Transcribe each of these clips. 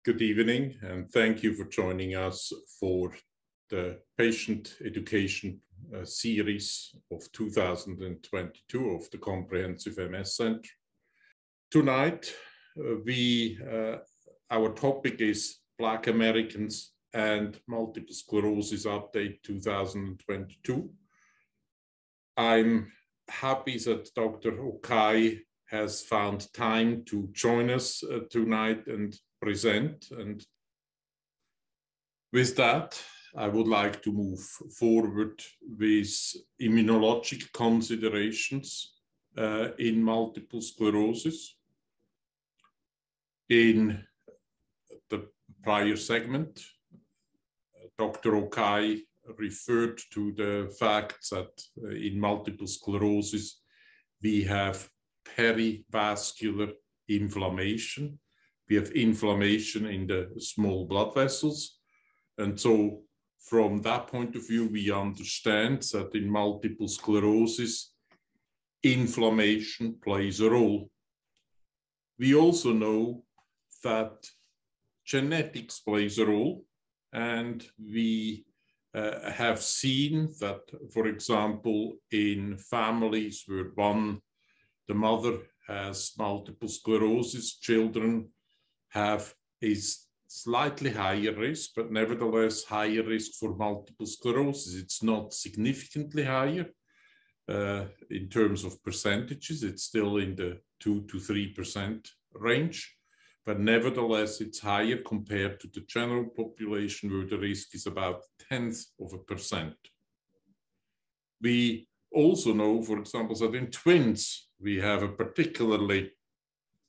Good evening, and thank you for joining us for the patient education series of 2022 of the Comprehensive MS Center. Tonight, our topic is Black Americans and Multiple Sclerosis Update 2022. I'm happy that Dr. Okai has found time to join us tonight and present. And with that, I would like to move forward with immunologic considerations in multiple sclerosis. In the prior segment, Dr. Okai referred to the fact that in multiple sclerosis, we have perivascular inflammation. We have inflammation in the small blood vessels. And so from that point of view, we understand that in multiple sclerosis, inflammation plays a role. We also know that genetics plays a role. And we have seen that, for example, in families where the mother has multiple sclerosis, children have a slightly higher risk, but nevertheless higher risk for multiple sclerosis. It's not significantly higher in terms of percentages. It's still in the 2 to 3% range, but nevertheless it's higher compared to the general population where the risk is about 0.1%. We also know, for example, that in twins, we have a particularly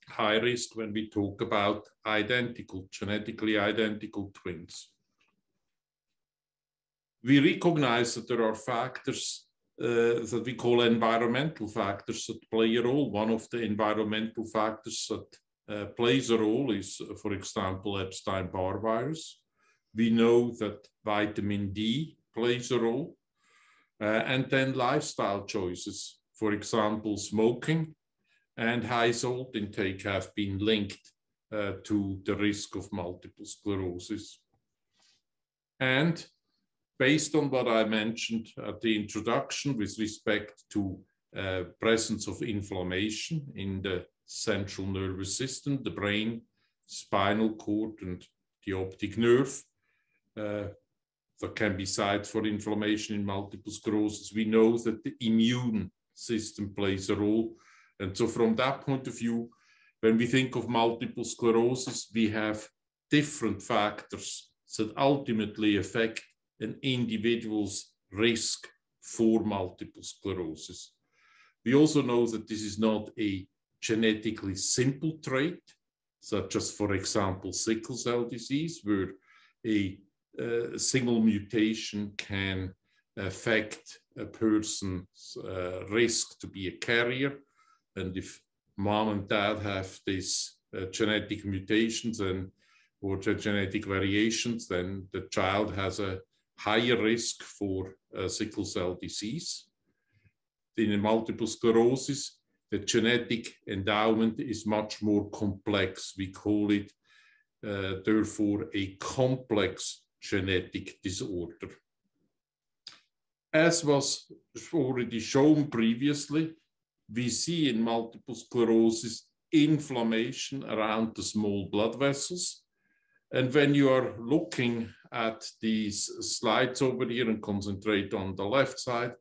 high risk when we talk about genetically identical twins. We recognize that there are factors that we call environmental factors that play a role. One of the environmental factors that plays a role is, for example, Epstein-Barr virus. We know that vitamin D plays a role. And then lifestyle choices, for example, smoking and high salt intake have been linked to the risk of multiple sclerosis. And based on what I mentioned at the introduction with respect to presence of inflammation in the central nervous system, the brain, spinal cord, and the optic nerve, there can be sites for inflammation in multiple sclerosis. We know that the immune system plays a role. And so from that point of view, when we think of multiple sclerosis, we have different factors that ultimately affect an individual's risk for multiple sclerosis. We also know that this is not a genetically simple trait, such as, for example, sickle cell disease, where a single mutation can affect a person's risk to be a carrier. And if mom and dad have these genetic mutations or genetic variations, then the child has a higher risk for sickle cell disease. In multiple sclerosis, the genetic endowment is much more complex. We call it, therefore, a complex genetic disorder. As was already shown previously, we see in multiple sclerosis inflammation around the small blood vessels. And when you are looking at these slides over here and concentrate on the left side,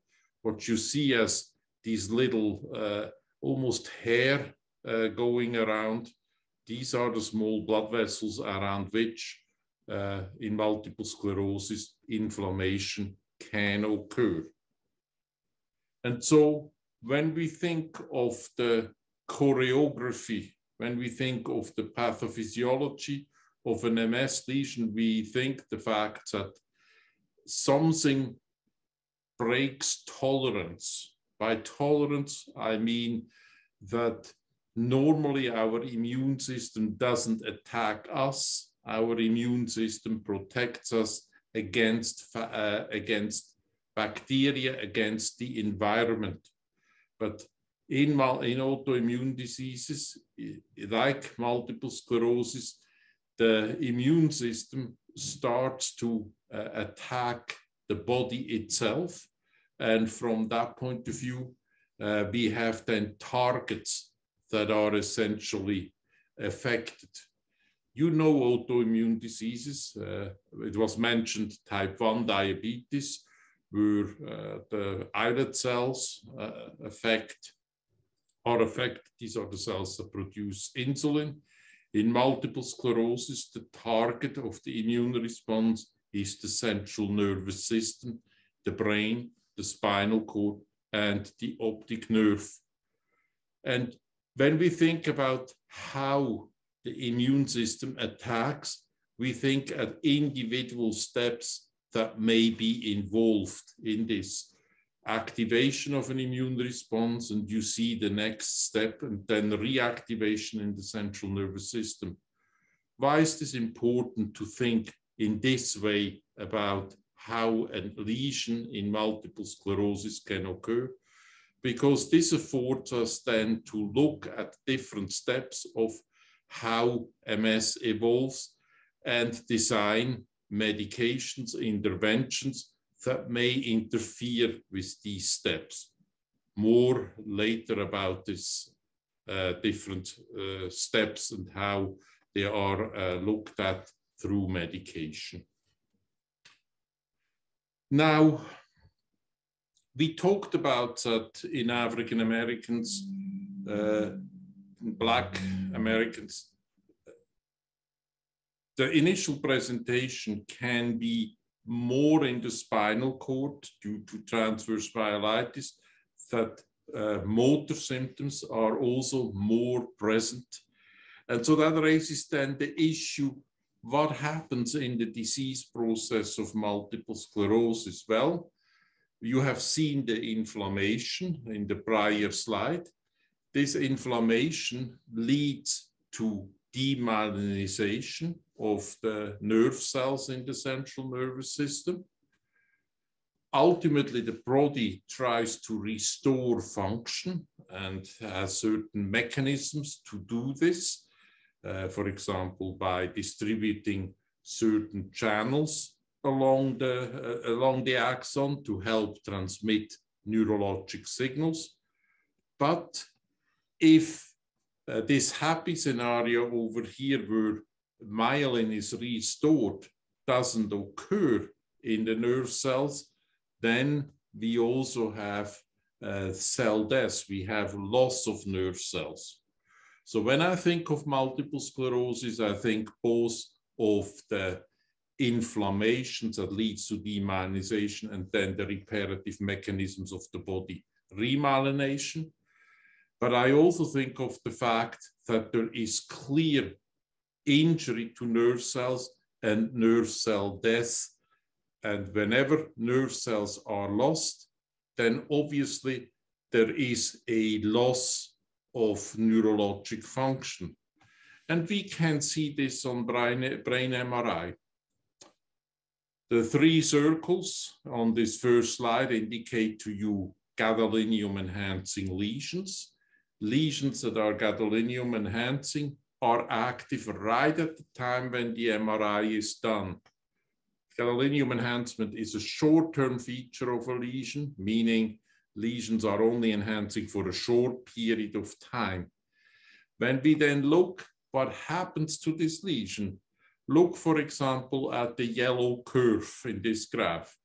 what you see as these little almost hair going around, these are the small blood vessels around which in multiple sclerosis inflammation can occur. And so when we think of the choreography, when we think of the pathophysiology of an MS lesion, we think the fact that something breaks tolerance. By tolerance, I mean that normally our immune system doesn't attack us. Our immune system protects us against bacteria, against the environment. But in autoimmune diseases, like multiple sclerosis, the immune system starts to attack the body itself. And from that point of view, we have then targets that are essentially affected. You know autoimmune diseases. It was mentioned type 1 diabetes, where the islet cells are affected. These are the cells that produce insulin. In multiple sclerosis, the target of the immune response is the central nervous system, the brain, the spinal cord, and the optic nerve. And when we think about how the immune system attacks, we think at individual steps that may be involved in this activation of an immune response, and you see the next step, and then reactivation in the central nervous system. Why is this important to think in this way about how a lesion in multiple sclerosis can occur? Because this affords us then to look at different steps of how MS evolves and design medications, interventions that may interfere with these steps. More later about this different steps and how they are looked at through medication. Now, we talked about that in African Americans, Black Americans, the initial presentation can be more in the spinal cord due to transverse myelitis, that motor symptoms are also more present. And so that raises then the issue, what happens in the disease process of multiple sclerosis? Well, you have seen the inflammation in the prior slide. This inflammation leads to demyelinization of the nerve cells in the central nervous system. Ultimately, the body tries to restore function and has certain mechanisms to do this. For example, by distributing certain channels along the axon to help transmit neurologic signals. But if this happy scenario over here where myelin is restored doesn't occur in the nerve cells, then we also have cell death. We have loss of nerve cells. So when I think of multiple sclerosis, I think both of the inflammations that leads to demyelinization and then the reparative mechanisms of the body, remyelination. But I also think of the fact that there is clear injury to nerve cells and nerve cell death. And whenever nerve cells are lost, then obviously there is a loss of neurologic function. And we can see this on brain MRI. The three circles on this first slide indicate to you gadolinium enhancing lesions. Lesions that are gadolinium enhancing are active right at the time when the MRI is done. Gadolinium enhancement is a short-term feature of a lesion, meaning lesions are only enhancing for a short period of time. When we then look what happens to this lesion, look, for example, at the yellow curve in this graph.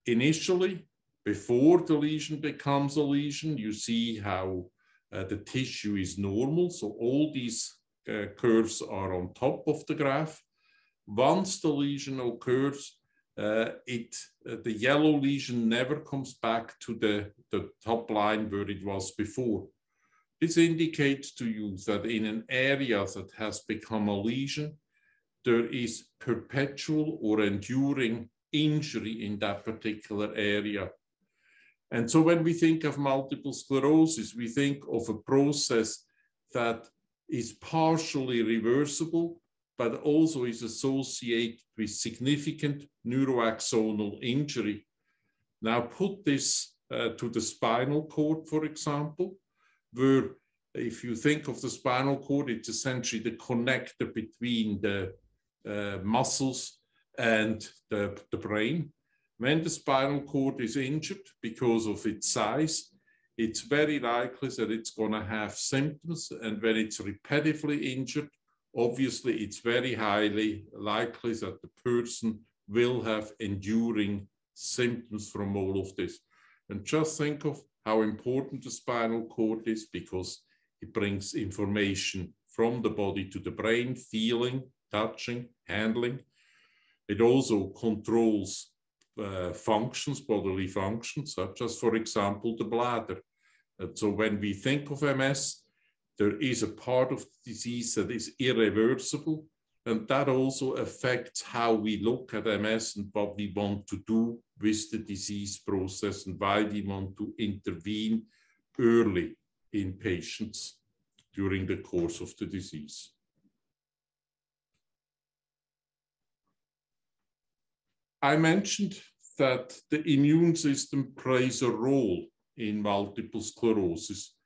Initially, before the lesion becomes a lesion, you see how the tissue is normal. So all these curves are on top of the graph. Once the lesion occurs, the yellow lesion never comes back to the top line where it was before. This indicates to you that in an area that has become a lesion, there is perpetual or enduring injury in that particular area. And so when we think of multiple sclerosis, we think of a process that is partially reversible, but also is associated with significant neuroaxonal injury. Now put this to the spinal cord, for example, where if you think of the spinal cord, it's essentially the connector between the muscles and the brain. When the spinal cord is injured because of its size, it's very likely that it's going to have symptoms. And when it's repetitively injured, obviously it's very highly likely that the person will have enduring symptoms from all of this. And just think of how important the spinal cord is, because it brings information from the body to the brain, feeling, touching, handling. It also controls functions, bodily functions, such as, for example, the bladder. And so when we think of MS, there is a part of the disease that is irreversible, and that also affects how we look at MS and what we want to do with the disease process and why we want to intervene early in patients during the course of the disease. I mentioned that the immune system plays a role in multiple sclerosis,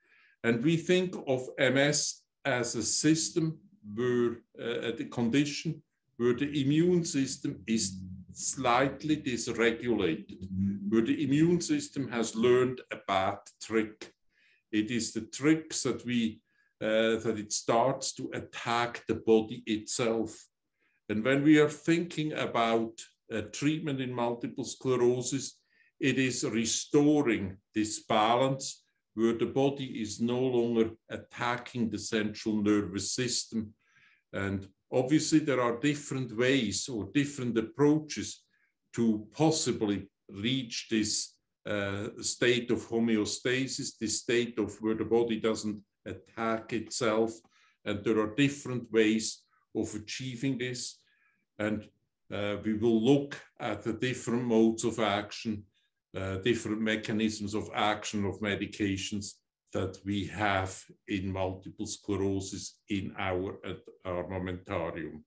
and we think of MS as a system where the condition where the immune system is slightly dysregulated, where the immune system has learned a bad trick. It is the tricks that that it starts to attack the body itself. And when we are thinking about treatment in multiple sclerosis, it is restoring this balance where the body is no longer attacking the central nervous system. And obviously there are different ways or different approaches to possibly reach this state of homeostasis, this state of where the body doesn't attack itself. And there are different ways of achieving this. And we will look at the different modes of action, different mechanisms of action of medications that we have in multiple sclerosis in our armamentarium.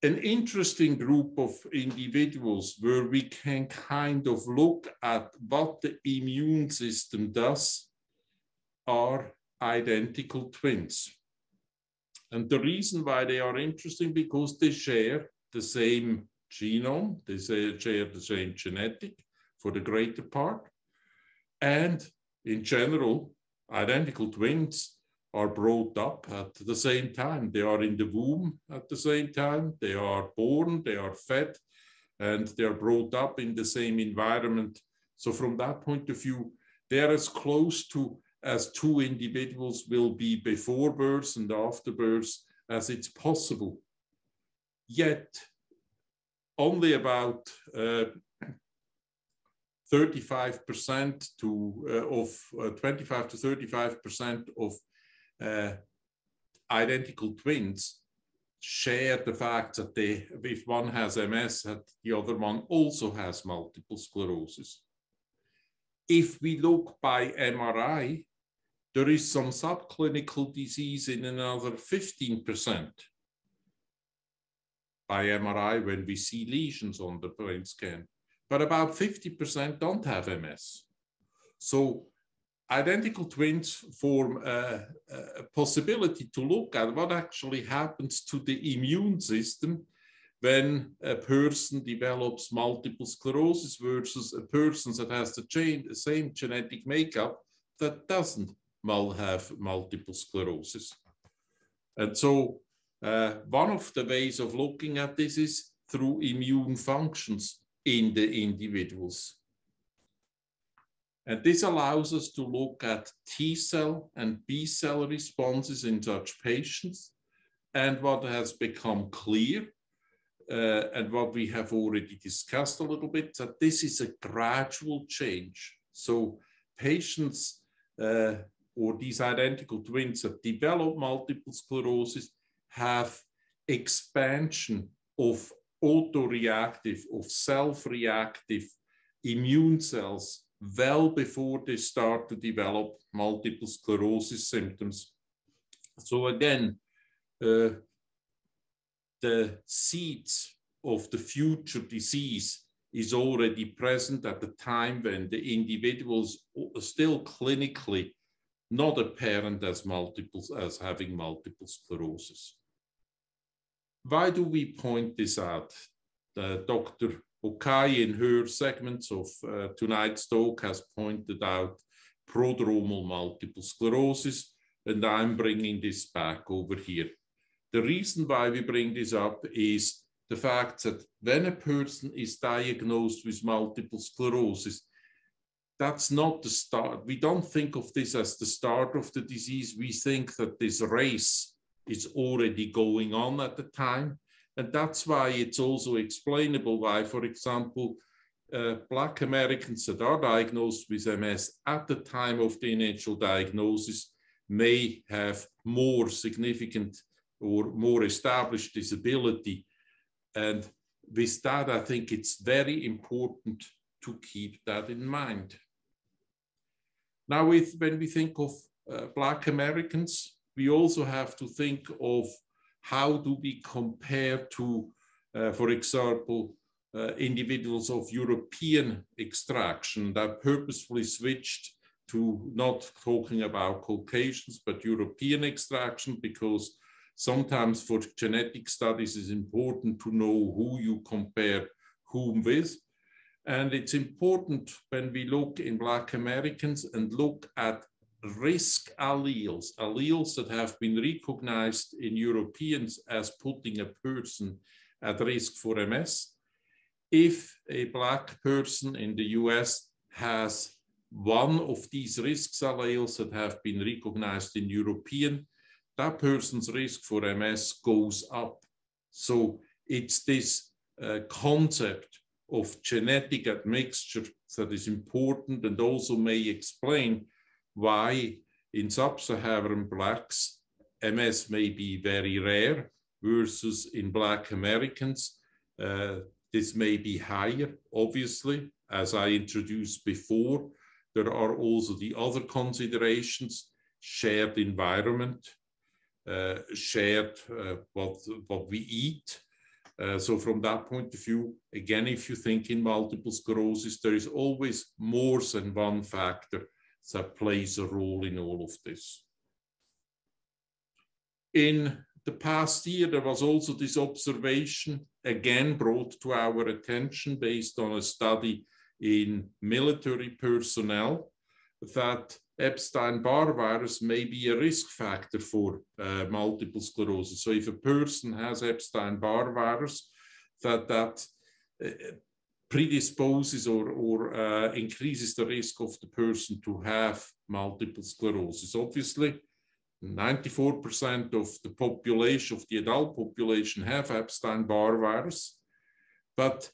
An interesting group of individuals where we can kind of look at what the immune system does are identical twins. And the reason why they are interesting, because they share the same genome, they share the same genetic for the greater part. And in general, identical twins are brought up at the same time. They are in the womb at the same time. They are born, they are fed, and they are brought up in the same environment. So from that point of view, they are as close to as two individuals will be before birth and after birth as it's possible. Yet, only about 35% of 25 to 35% of identical twins share the fact that if one has MS, that the other one also has multiple sclerosis. If we look by MRI, there is some subclinical disease in another 15% by MRI when we see lesions on the brain scan. But about 50% don't have MS. So identical twins form a possibility to look at what actually happens to the immune system when a person develops multiple sclerosis versus a person that has the same genetic makeup that doesn't have multiple sclerosis. And so one of the ways of looking at this is through immune functions in the individuals. And this allows us to look at T cell and B cell responses in such patients. And what has become clear, and what we have already discussed a little bit, that this is a gradual change. So patients or these identical twins that develop multiple sclerosis have expansion of autoreactive, of self-reactive immune cells well before they start to develop multiple sclerosis symptoms. So again, the seeds of the future disease is already present at the time when the individuals still clinically not apparent as having multiple sclerosis. Why do we point this out? Dr. Okai, in her segments of tonight's talk, has pointed out prodromal multiple sclerosis, and I'm bringing this back over here. The reason why we bring this up is the fact that when a person is diagnosed with multiple sclerosis, that's not the start. We don't think of this as the start of the disease. We think that this race is already going on at the time. And that's why it's also explainable why, for example, Black Americans that are diagnosed with MS at the time of the initial diagnosis may have more significant or more established disability. And with that, I think it's very important to keep that in mind. Now, when we think of Black Americans, we also have to think of how do we compare to, for example, individuals of European extraction that purposefully switched to not talking about Caucasians, but European extraction, because sometimes for genetic studies it's important to know who you compare whom with. And it's important when we look in Black Americans and look at risk alleles, alleles that have been recognized in Europeans as putting a person at risk for MS. If a Black person in the US has one of these risk alleles that have been recognized in European, that person's risk for MS goes up. So it's this concept of genetic admixture that is important and also may explain why in sub-Saharan Blacks, MS may be very rare versus in Black Americans, this may be higher, obviously. As I introduced before, there are also the other considerations, shared environment, shared what we eat. So from that point of view, again, if you think in multiple sclerosis, there is always more than one factor that plays a role in all of this. In the past year, there was also this observation, again brought to our attention based on a study in military personnel, that Epstein-Barr virus may be a risk factor for multiple sclerosis. So if a person has Epstein-Barr virus, that predisposes or increases the risk of the person to have multiple sclerosis. Obviously, 94% of the population, of the adult population, have Epstein-Barr virus, but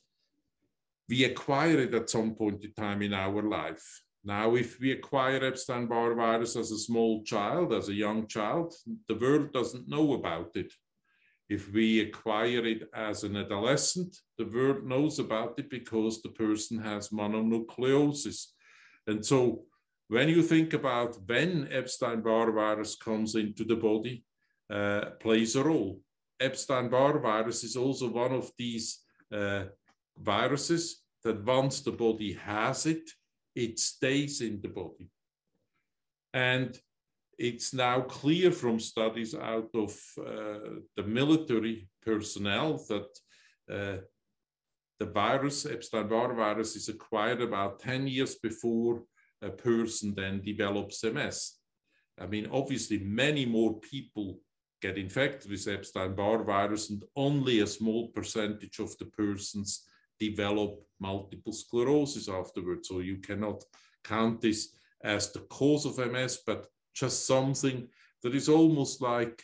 we acquire it at some point in time in our life. Now, if we acquire Epstein-Barr virus as a small child, as a young child, the world doesn't know about it. If we acquire it as an adolescent, the world knows about it because the person has mononucleosis. And so when you think about when Epstein-Barr virus comes into the body, plays a role. Epstein-Barr virus is also one of these viruses that once the body has it, it stays in the body. And it's now clear from studies out of the military personnel that the virus, Epstein-Barr virus, is acquired about 10 years before a person then develops MS. I mean, obviously, many more people get infected with Epstein-Barr virus, and only a small percentage of the persons develop multiple sclerosis afterwards. So you cannot count this as the cause of MS, but just something that is almost like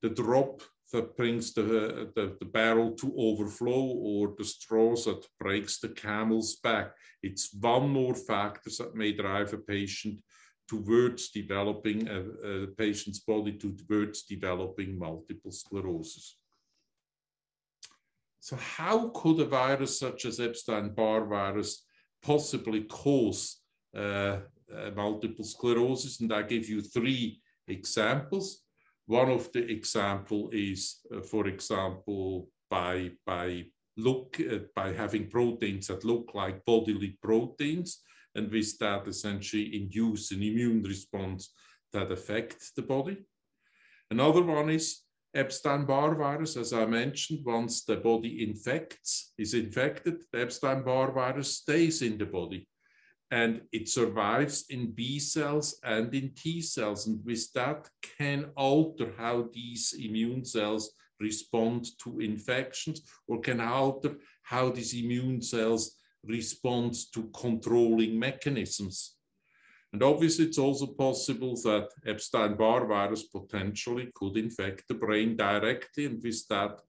the drop that brings the barrel to overflow, or the straws that breaks the camel's back. It's one more factor that may drive a patient towards developing a patient's body towards developing multiple sclerosis. So how could a virus such as Epstein-Barr virus possibly cause multiple sclerosis? And I give you 3 examples. One of the example is, for example, by look by having proteins that look like bodily proteins, and with that essentially induce an immune response that affects the body. Another one is Epstein-Barr virus, as I mentioned. Once the body is infected, the Epstein-Barr virus stays in the body, and it survives in B cells and in T cells, and with that can alter how these immune cells respond to infections, or can alter how these immune cells respond to controlling mechanisms. And obviously, it's also possible that Epstein-Barr virus potentially could infect the brain directly, and with that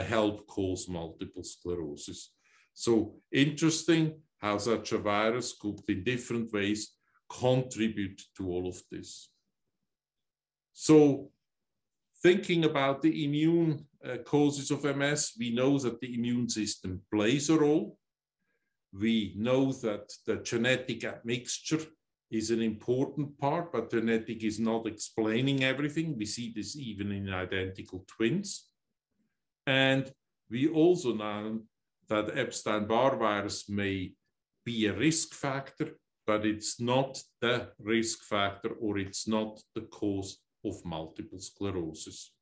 help cause multiple sclerosis. So interesting how such a virus could in different ways contribute to all of this. So thinking about the immune causes of MS, we know that the immune system plays a role. We know that the genetic admixture is an important part, but genetic is not explaining everything. We see this even in identical twins. And we also know that Epstein-Barr virus may be a risk factor, but it's not the risk factor, or it's not the cause of multiple sclerosis.